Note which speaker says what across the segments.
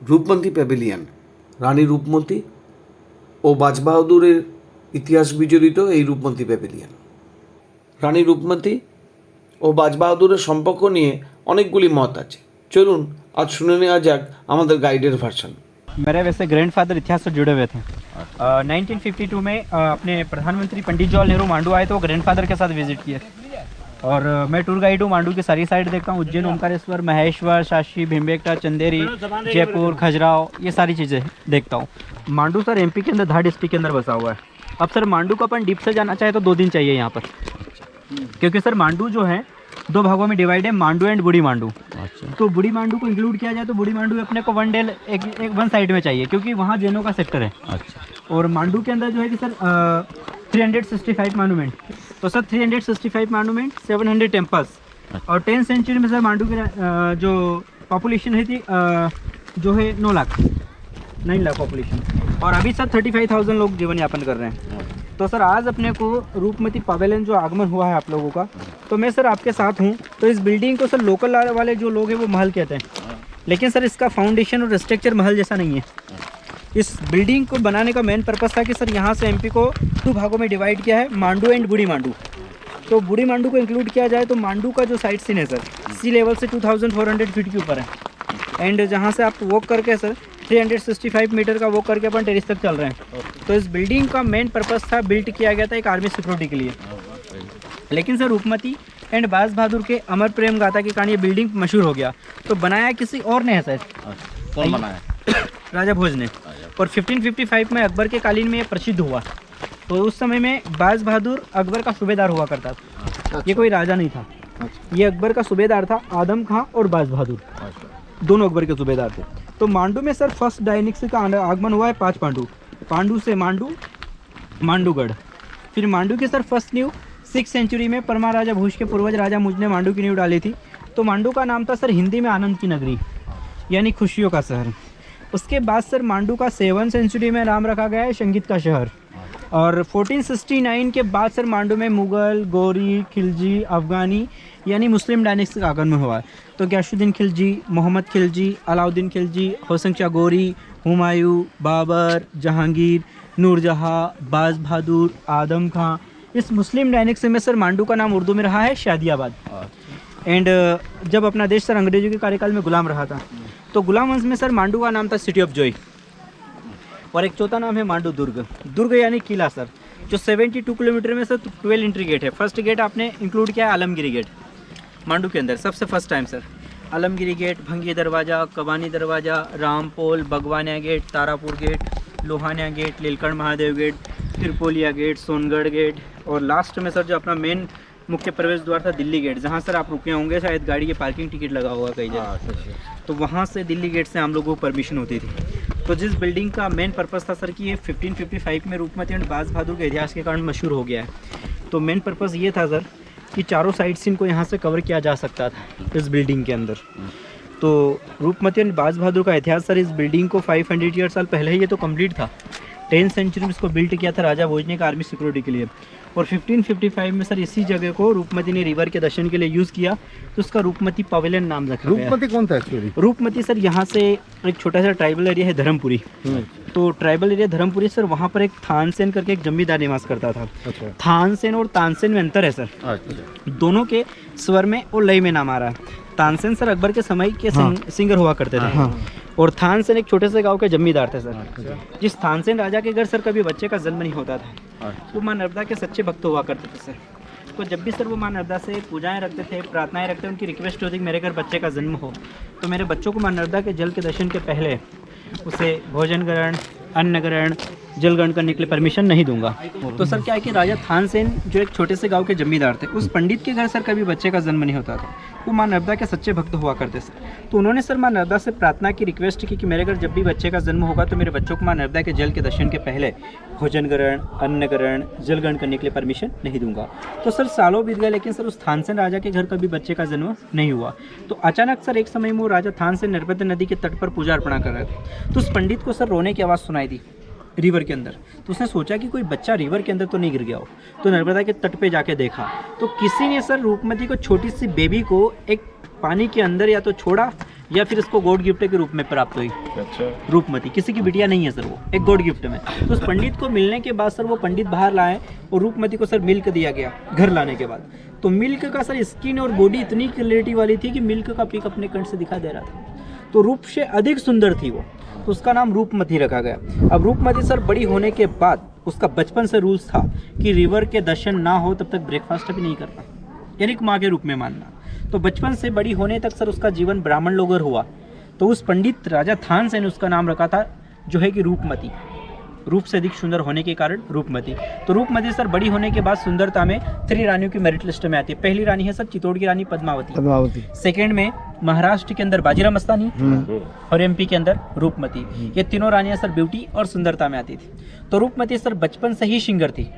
Speaker 1: Rupmati pavilion, রানী রূপমতী ও বাজবাহাদুরের ইতিহাস বিজড়িত এই রূপমতী প্যাভিলিয়ন। রানী রূপমতী ও বাজবাহাদুরের সম্পর্ক নিয়ে অনেকগুলি মত আছে। চলুন আজ শুনে নেওয়া যাক আমাদের গাইডের ভার্সন।
Speaker 2: मेरे वैसे ग्रैंडफादर इतिहास से जुड़े हुए थे। 1952 में अपने प्रधानमंत्री पंडित जवाहरलाल नेहरू मांडू आए तो ग्रैंडफादर के साथ विजिट किए। और मैं टूर गाइड हूँ, मांडू की सारी साइड देखता हूँ, उज्जैन, ओमकारेश्वर, महेश्वर, शाशी, भीमबेटका, चंदेरी, जयपुर, खजुराहो, ये सारी चीज़ें देखता हूँ। मांडू सर एमपी के अंदर धार डिस्ट्रिक्ट के अंदर बसा हुआ है। अब सर मांडू को अपन डीप से जाना चाहे तो 2 दिन चाहिए यहाँ पर, क्योंकि सर मांडू जो है 2 भागों में डिवाइड है, मांडू एंड बुढ़ी मांडू। तो बुढ़ी मांडू को इंक्लूड किया जाए तो बुढ़ी मांडू अपने को 1 डे एक 1 साइड में चाहिए, क्योंकि वहाँ जैनों का सेक्टर है। और मांडू के अंदर जो है कि सर 365 मॉन्यूमेंट, तो सर 365 मॉन्यूमेंट, 700 टेम्पल्स, और 10th सेंचुरी में सर मांडू की जो पॉपुलेशन है थी जो है 9 लाख पॉपुलेशन, और अभी सर 35,000 लोग जीवन यापन कर रहे हैं। तो सर आज अपने को रूपमती पैवेलियन जो आगमन हुआ है आप लोगों का, तो मैं सर आपके साथ हूँ। तो इस बिल्डिंग को सर लोकल वाले जो लोग हैं वो महल कहते हैं, लेकिन सर इसका फाउंडेशन और स्ट्रक्चर महल जैसा नहीं है। इस बिल्डिंग को बनाने का मेन पर्पस था कि सर यहाँ से एमपी को 2 भागों में डिवाइड किया है, मांडू एंड बुढ़ी मांडू। तो बुढ़ी मांडू को इंक्लूड किया जाए तो मांडू का जो साइट सीन है सर सी लेवल से 2400 फीट के ऊपर है, एंड जहाँ से आप वॉक करके सर 365 मीटर का वॉक करके अपन टेरिस तक चल रहे हैं। तो इस बिल्डिंग का मेन पर्पस था, बिल्ट किया गया था एक आर्मी सिक्योरिटी के लिए। लेकिन सर रूपमती एंड बाज बहादुर के अमर प्रेम गाथा के कारण ये बिल्डिंग मशहूर हो गया। तो बनाया किसी और ने है सर।
Speaker 3: कौन बनाया?
Speaker 2: राजा भोज ने। और 1555 में अकबर के कालीन में ये प्रसिद्ध हुआ। तो उस समय में बाज बहादुर अकबर का सूबेदार हुआ करता था। ये कोई राजा नहीं था, ये अकबर का सूबेदार था। आदम खां और बाज बहादुर दोनों अकबर के सूबेदार थे। तो मांडू में सर फर्स्ट डायनिक्स का आगमन हुआ है 5 पांडु, पांडु से मांडू, मांडूगढ़। फिर मांडू की सर फर्स्ट नींव 6th सेंचुरी में परमा राजा भोज के पूर्वज राजा मुझ ने मांडू की नींव डाली थी। तो मांडू का नाम था सर हिंदी में आनंद की नगरी, यानी खुशियों का शहर। उसके बाद सर मांडू का 7th सेंचुरी में नाम रखा गया है संगीत का शहर। और 1469 के बाद सर मांडू में मुग़ल, गौरी, खिलजी, अफ़गानी यानी मुस्लिम डायनेस्टी का आगमन हुआ है। तो गयासुद्दीन खिलजी, मोहम्मद खिलजी, अलाउद्दीन खिलजी, होसन शाह गोरी, हुमायूं, बाबर, जहांगीर, नूरजहाँ, बाज बहादुर, आदम खां, इस मुस्लिम डायनेस्टी में सर मांडू का नाम उर्दू में रहा है शादियाबाद। एंड जब अपना देश सर अंग्रेजों के कार्यकाल में गुलाम रहा था, तो गुलाम वंश में सर मांडू का नाम था सिटी ऑफ जॉय। और एक चौथा नाम है मांडू दुर्ग, दुर्ग यानी किला सर, जो 72 किलोमीटर में सर 12 एंट्री गेट है। फर्स्ट गेट आपने इंक्लूड किया है आलमगिरी गेट मांडू के अंदर, सबसे first time sir. Alamgiri gate, Bhangi Darwaza, Kabani Darwaza, Rampol, Bagwania gate, Tarapur gate, Lohania gate, Lilkanth Mahadev gate, Tripolia gate, Songadh gate, और लास्ट में सर जो अपना मेन मुख्य प्रवेश द्वार था दिल्ली गेट, जहाँ सर आप रुके होंगे, शायद गाड़ी की पार्किंग टिकट लगा हुआ कई जगह। तो वहाँ से दिल्ली गेट से हम लोगों को परमिशन होती थी। तो जिस बिल्डिंग का मेन पर्पस था सर कि ये 1555 में रूपमती एंड बाज बहादुर के इतिहास के कारण मशहूर हो गया है। तो मेन पर्पस ये था सर कि चारों साइड सीन को यहाँ से कवर किया जा सकता था इस बिल्डिंग के अंदर। तो रूपमती एंड बाज बहादुर का इतिहास सर इस बिल्डिंग को 500 ईयर साल पहले ही ये तो कंप्लीट था। 10th सेंचुरी में इसको बिल्ट किया था राजा भोज ने आर्मी सिक्योरिटी के लिए। और 1555 में सर इसी जगह को रूपमती ने रिवर के दर्शन के लिए यूज़ किया, तो उसका रूपमती पैवेलियन नाम रखा गया।
Speaker 3: रूपमती कौन था एक्चुअली?
Speaker 2: रूपमती सर यहाँ से एक छोटा सा ट्राइबल एरिया है धर्मपुरी। तो ट्राइबल एरिया धर्मपुरी सर, वहाँ पर एक थानसेन करके एक जमींदार निवास करता था। थानसेन और तानसेन में अंतर है सर, दोनों के स्वर में और लय में नाम आ रहा है। तानसेन सर अकबर के समय के सिंगर हुआ करते थे, और थानसेन एक छोटे से गांव के जमींदार थे सर। जिस थानसेन राजा के घर सर कभी बच्चे का जन्म नहीं होता था, वो माँ नर्मदा के सच्चे भक्त हुआ करते थे सर। तो जब भी सर वो माँ नर्मदा से पूजाएं रखते थे, प्रार्थनाएं रखते थे, उनकी रिक्वेस्ट होती कि मेरे घर बच्चे का जन्म हो, तो मेरे बच्चों को माँ नर्मदा के जल के दर्शन के पहले उसे भोजन ग्रहण, अन्न ग्रहण, जल ग्रहण करने के लिए परमिशन नहीं दूंगा। तो सर क्या है कि राजा थानसेन जो एक छोटे से गांव के जमींदार थे, उस पंडित के घर सर कभी बच्चे का जन्म नहीं होता था। वो माँ नर्मदा के सच्चे भक्त हुआ करते सर। तो उन्होंने सर माँ नर्मदा से प्रार्थना की, रिक्वेस्ट की कि मेरे घर जब भी बच्चे का जन्म होगा तो मेरे बच्चों को माँ नर्मदा के जल के दर्शन के पहले भोजन ग्रहण, अन्न ग्रहण, जल ग्रहण करने के लिए परमिशन नहीं दूंगा। तो सर सालों बीत गए, लेकिन सर उस थानसेन राजा के घर कभी बच्चे का जन्म नहीं हुआ। तो अचानक सर एक समय में वो राजा थानसेन नर्मदा नदी के तट पर पूजा अर्पणा कर रहे थे। तो उस पंडित को सर रोने की आवाज़ सुनाई दी रिवर के अंदर। तो उसने सोचा कि कोई बच्चा रिवर के अंदर तो नहीं गिर गया हो, तो नर्मदा के तट पे जाके देखा, तो किसी ने सर रूपमती को, छोटी सी बेबी को एक पानी के अंदर या तो छोड़ा या फिर इसको गॉड गिफ्ट के रूप में प्राप्त हुई।
Speaker 3: अच्छा।
Speaker 2: रूपमती किसी की बिटिया नहीं है सर, वो एक गॉड गिफ्ट में। तो उस पंडित को मिलने के बाद सर वो पंडित बाहर लाए और रूपमती को सर मिल्क दिया गया घर लाने के बाद। तो मिल्क का सर स्किन और बॉडी इतनी क्लैरिटी वाली थी कि मिल्क का पीक अपने कंठ से दिखा दे रहा था। तो रूप से अधिक सुंदर थी वो, तो उसका नाम रूपमती रखा गया। अब रूपमती सर बड़ी होने के बाद उसका बचपन से रूल्स था कि रिवर के दर्शन ना हो तब तक ब्रेकफास्ट भी नहीं करना, यानी माँ के रूप में मानना। तो बचपन से बड़ी होने तक सर उसका जीवन ब्राह्मण लोगर हुआ। तो उस पंडित राजा थानसेन ने उसका नाम रखा था जो है कि रूपमती, रूप से अधिक सुंदर होने के कारण रूपमती। तो रूपमती सर बड़ी होने के बाद सुंदरता में 3 रानियों की मेरिट लिस्ट में आती है। पहली रानी है सर चित्तौड़ की रानी पद्मावती, सेकंड में महाराष्ट्र के अंदर बाजीराव मस्तानी और एमपी के अंदर रूपमती। ये तीनों रानियां सर ब्यूटी और सुंदरता में आती थी। तो रूपमती सर बचपन से ही सिंगर थी,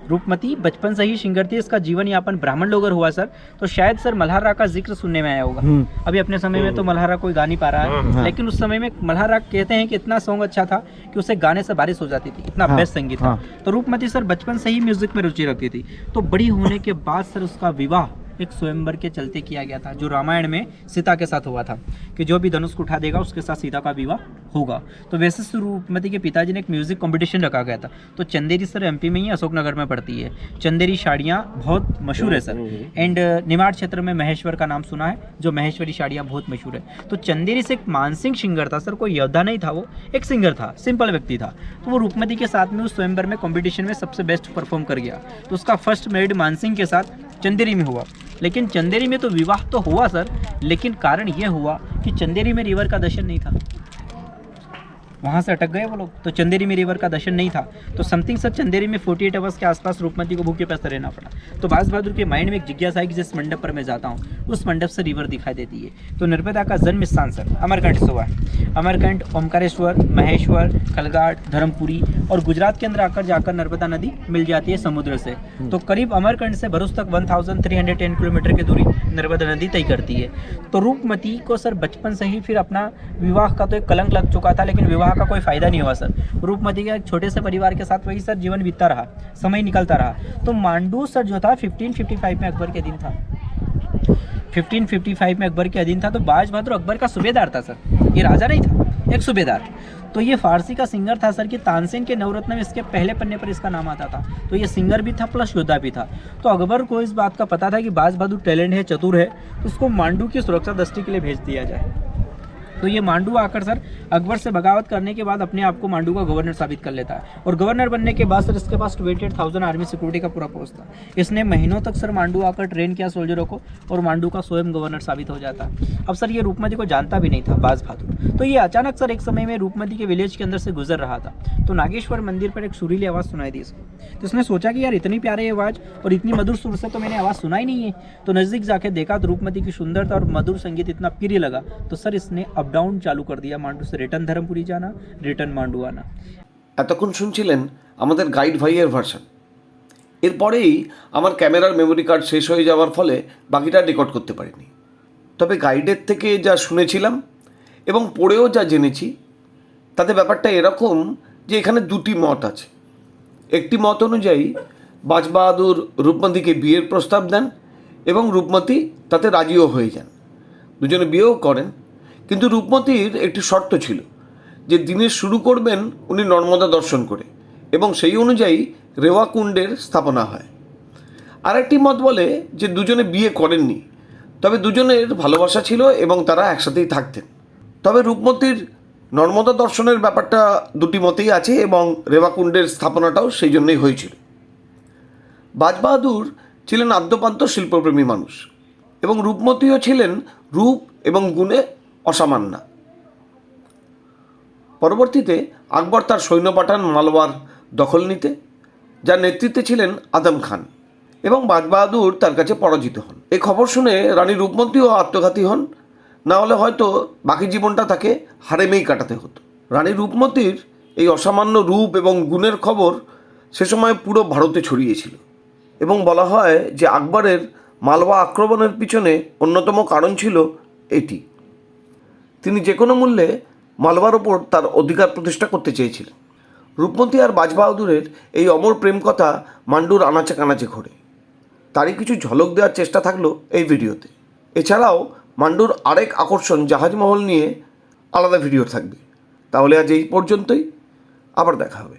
Speaker 2: रूपमती बचपन से ही सिंगर थी। इसका जीवन यापन ब्राह्मण लोगर हुआ सर। तो शायद सर मल्हार का जिक्र सुनने में आया होगा। अभी अपने समय में तो मल्हार कोई गा नहीं पा रहा है, लेकिन उस समय में मल्हार कहते हैं कि इतना सॉन्ग अच्छा था कि उसे गाने से बारिश हो जाती थी, इतना बेस्ट संगीत था। तो रूपमती सर बचपन से ही म्यूजिक में रुचि रखती थी। तो बड़ी होने के बाद सर उसका विवाह एक स्वयंवर के चलते किया गया था, जो रामायण में सीता के साथ हुआ था कि जो भी धनुष को उठा देगा उसके साथ सीता का विवाह होगा। तो वैसे सर रूपमती के पिताजी ने एक म्यूजिक कंपटीशन रखा गया था। तो चंदेरी सर एमपी में ही अशोकनगर में पड़ती है। चंदेरी साड़ियाँ बहुत मशहूर है सर। एंड निमाड़ क्षेत्र में महेश्वर का नाम सुना है, जो महेश्वरी साड़ियाँ बहुत मशहूर है। तो चंदेरी से एक मानसिंह सिंगर था सर, कोई योद्धा नहीं था, वो एक सिंगर था, सिंपल व्यक्ति था। तो वो रूपमती के साथ में उस स्वयंवर में कॉम्पिटिशन में सबसे बेस्ट परफॉर्म कर गया। तो उसका फर्स्ट मैरिड मानसिंह के साथ चंदेरी में हुआ। लेकिन चंदेरी में तो विवाह तो हुआ सर, लेकिन कारण ये हुआ कि चंदेरी में रिवर का दर्शन नहीं था, वहाँ से अटक गए वो लोग। तो चंदेरी में रिवर का दर्शन नहीं था। तो समथिंग सर चंदेरी में 48 आवर्स के आसपास रूपमती को भूखे प्यासे रहना पड़ा। तो बाज बहादुर के माइंड में एक जिज्ञासा है कि जिस मंडप पर मैं जाता हूँ उस मंडप से रिवर दिखाई देती है। तो नर्मदा का जन्म स्थान सर अमरकंट से हुआ है। अमरकंट, ओमकारेश्वर, महेश्वर, खलघाट, धर्मपुरी और गुजरात के अंदर आकर जाकर नर्मदा नदी मिल जाती है समुद्र से। तो करीब अमरकंट से भरूच तक 1310 किलोमीटर की दूरी नर्मदा नदी तय करती है। तो रूपमती को सर बचपन से ही फिर अपना विवाह का तो एक कलंक लग चुका था, लेकिन विवाह का कोई फायदा नहीं हुआ सर। रूपमती के छोटे से परिवार के साथ वही सर जीवन बीतता रहा, समय निकलता रहा। तो मांडू सर जो था 1555 में अकबर के अधीन था। 1555 में अकबर के अधीन था। तो बाज बहादुर अकबर का सूबेदार था सर, ये राजा नहीं था, एक सूबेदार। तो ये फारसी का सिंगर था सर कि तानसेन के नवरत्न में इसके पहले पन्ने पर इसका नाम आता था। तो ये सिंगर भी था प्लस योद्धा भी था। तो अकबर को इस बात का पता था कि बाज बहादुर टैलेंट है, चतुर है, तो उसको मांडू की सुरक्षा दृष्टि के लिए भेज दिया जाए। तो ये मांडू आकर सर अकबर से बगावत करने के बाद अपने आप को मांडू का गवर्नर साबित कर लेता है। और गवर्नर बनने के बाद सर इसके पास 28,000 आर्मी सिक्योरिटी का पूरा फोर्स था। इसने महीनों तक सर मांडू आकर ट्रेन किया सोल्जरों को, और मांडू का स्वयं गवर्नर साबित हो जाता है। अब सर ये रूपमती को जानता भी नहीं था बाज बहादुर। तो ये अचानक सर एक समय में रूपमती के विलेज के अंदर से गुजर रहा था। तो नागेश्वर मंदिर पर एक सुरीली आवाज़ सुनाई दी इसको। तो इसने सोचा कि यार इतनी प्यारी आवाज़ और इतनी मधुर सुर से तो मैंने आवाज़ सुना ही नहीं है। तो नज़दीक जाके देखा तो रूपमती की सुंदरता और मधुर संगीत इतना प्रिय लगा। तो सर इसने अप डाउन चालू कर दिया, मांडू से रिटर्न धर्मपुरी जाना, रिटर्न मांडू आना।
Speaker 1: এতক্ষণ শুনছিলেন আমাদের গাইড ভাইয়ের ভার্সন। এরপরেই আমার ক্যামেরার মেমোরি কার্ড শেষ হয়ে যাওয়ার ফলে বাকিটা রেকর্ড করতে পারিনি। তবে গাইডের থেকে যা শুনেছিলাম এবং পড়েও যা জেনেছি তাতে ব্যাপারটা এরকম যে এখানে দুটি মত আছে। একটি মত অনুযায়ী বাজ বাহাদুর রূপমতিকে বিয়ের প্রস্তাব দেন এবং রূপমতি তাতে রাজিও হয়ে যান, দুজনে বিয়েও করেন। কিন্তু রূপমতির একটি শর্ত ছিল যে দিনের শুরু করবেন উনি নর্মদা দর্শন করে, এবং সেই অনুযায়ী রেওয়াকুণ্ডের স্থাপনা হয়। আরেকটি মত বলে যে দুজনে বিয়ে করেননি, তবে দুজনের ভালোবাসা ছিল এবং তারা একসাথেই থাকতেন। তবে রূপমতির নর্মদা দর্শনের ব্যাপারটা দুটি মতেই আছে এবং রেওয়াকুণ্ডের স্থাপনাটাও সেই জন্যই হয়েছিল। বাজ বাহাদুর ছিলেন আদ্যপান্ত শিল্পপ্রেমী মানুষ এবং রূপমতিও ছিলেন রূপ এবং গুণে অসামান্যা। পরবর্তীতে আকবর তার সৈন্য পাঠান মালওয়ার দখল নিতে, যার নেতৃত্বে ছিলেন আদম খান, এবং বাজ বাহাদুর তার কাছে পরাজিত হন। এই খবর শুনে রানী রূপমতিও আত্মঘাতী হন, না হলে হয়তো বাকি জীবনটা তাকে হারেমেই কাটাতে হতো। রানী রূপমতির এই অসামান্য রূপ এবং গুণের খবর সে সময় পুরো ভারতে ছড়িয়েছিল, এবং বলা হয় যে আকবরের মালওয়া আক্রমণের পিছনে অন্যতম কারণ ছিল এটি। তিনি যে কোনো মূল্যে মালওয়ার ওপর তার অধিকার প্রতিষ্ঠা করতে চেয়েছিলেন। রূপমতি আর বাজ বাহাদুরের এই অমর প্রেম কথা মান্ডুর আনাচে কানাচে ঘোরে, তারই কিছু ঝলক দেওয়ার চেষ্টা থাকলো এই ভিডিওতে। এছাড়াও মান্ডুর আরেক আকর্ষণ জাহাজমহল নিয়ে আলাদা ভিডিও থাকবে। তাহলে আজ এই পর্যন্তই, আবার দেখা হবে।